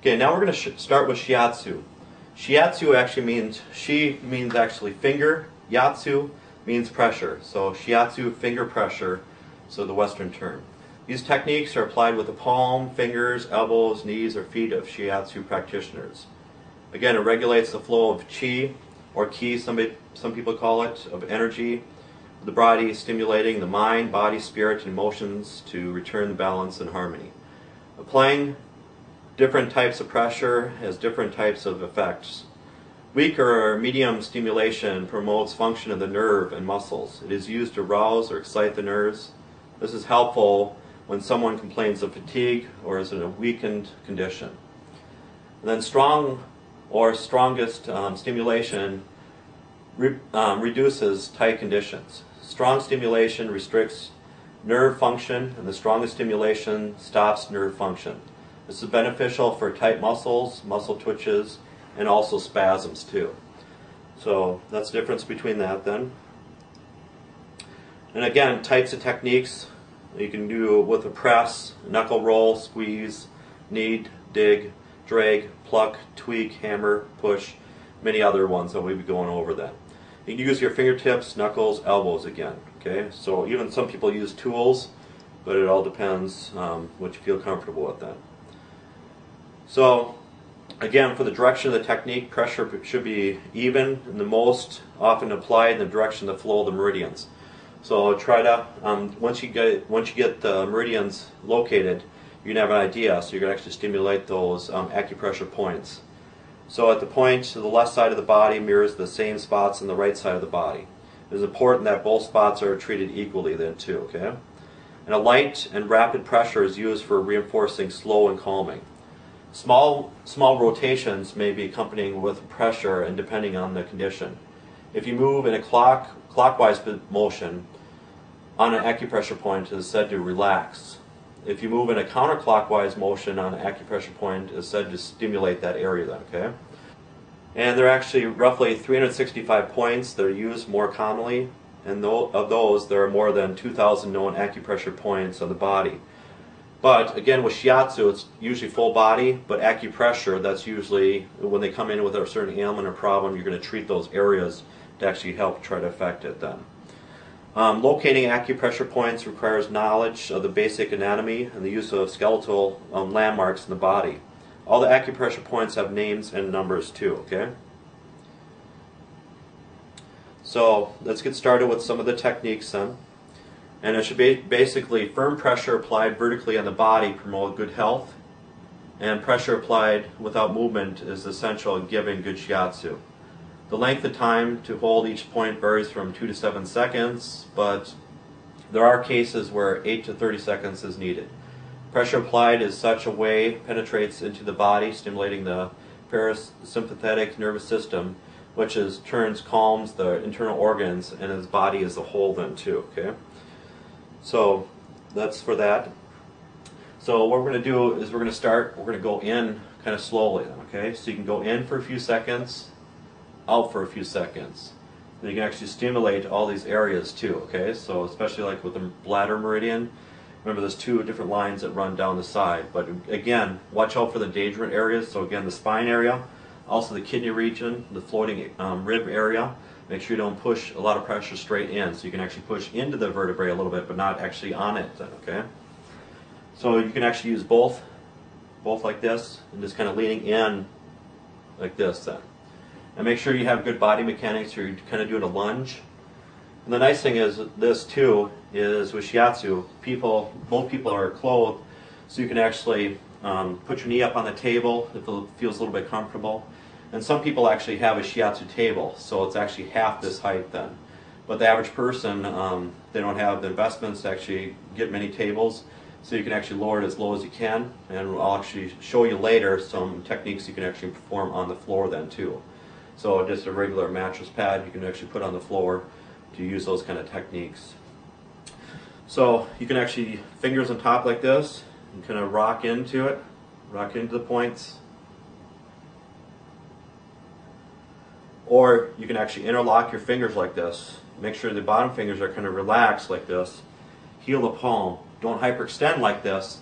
Okay, now we're going to start with Shiatsu. Shiatsu actually means actually finger. Yatsu means pressure. So Shiatsu, finger pressure, so the Western term. These techniques are applied with the palm, fingers, elbows, knees, or feet of Shiatsu practitioners. Again, it regulates the flow of chi, or ki, some people call it, of energy, the body, stimulating the mind, body, spirit, and emotions to return the balance and harmony. Applying different types of pressure has different types of effects. Weak or medium stimulation promotes function of the nerve and muscles. It is used to rouse or excite the nerves. This is helpful when someone complains of fatigue or is in a weakened condition. And then strong or strongest stimulation reduces tight conditions. Strong stimulation restricts nerve function, and the strongest stimulation stops nerve function. This is beneficial for tight muscles, muscle twitches, and also spasms too. So that's the difference between that then. And again, types of techniques you can do with a press, knuckle roll, squeeze, knead, dig, drag, pluck, tweak, hammer, push, many other ones that we'll be going over then. You can use your fingertips, knuckles, elbows again. Okay, so even some people use tools, but it all depends what you feel comfortable with then. So again, for the direction of the technique, pressure should be even and the most often applied in the direction of the flow of the meridians. So try to, once you get the meridians located, you can have an idea, so you can actually stimulate those acupressure points. So at the point to the left side of the body mirrors the same spots on the right side of the body. It is important that both spots are treated equally then too, okay? And a light and rapid pressure is used for reinforcing slow and calming. Small rotations may be accompanying with pressure and depending on the condition. If you move in a clockwise motion on an acupressure point, it is said to relax. If you move in a counterclockwise motion on an acupressure point, it is said to stimulate that area then, okay? And there are actually roughly 365 points that are used more commonly, and of those there are more than 2,000 known acupressure points on the body. But again, with Shiatsu, it's usually full body, but acupressure, that's usually when they come in with a certain ailment or problem, you're going to treat those areas to actually help try to affect it then. Locating acupressure points requires knowledge of the basic anatomy and the use of skeletal landmarks in the body. All the acupressure points have names and numbers too, okay? So let's get started with some of the techniques then. And it should be basically firm pressure applied vertically on the body promote good health, and pressure applied without movement is essential in giving good Shiatsu. The length of time to hold each point varies from 2 to 7 seconds, but there are cases where 8 to 30 seconds is needed. Pressure applied in such a way penetrates into the body, stimulating the parasympathetic nervous system, which calms the internal organs and his body as a whole then too, okay? So that's for that. So what we're going to do is we're going to go in kind of slowly, okay? So you can go in for a few seconds, out for a few seconds. And you can actually stimulate all these areas too, okay? So especially like with the bladder meridian, remember there's 2 different lines that run down the side. But again, watch out for the dangerous areas. So again, the spine area, also the kidney region, the floating rib area. Make sure you don't push a lot of pressure straight in, so you can actually push into the vertebrae a little bit, but not actually on it then, okay? So you can actually use both like this, and just kind of leaning in like this then. And make sure you have good body mechanics, or you're kind of doing a lunge. And the nice thing is this too, is with Shiatsu, both people are clothed, so you can actually put your knee up on the table if it feels a little bit comfortable. And some people actually have a Shiatsu table, so it's actually half this height then. But the average person, they don't have the investments to actually get many tables, so you can actually lower it as low as you can. And I'll actually show you later some techniques you can actually perform on the floor then too. So just a regular mattress pad you can actually put on the floor to use those kind of techniques. So you can actually, fingers on top like this, and kind of rock into it, rock into the points. Or you can actually interlock your fingers like this. Make sure the bottom fingers are kind of relaxed like this. Heel the palm. Don't hyperextend like this.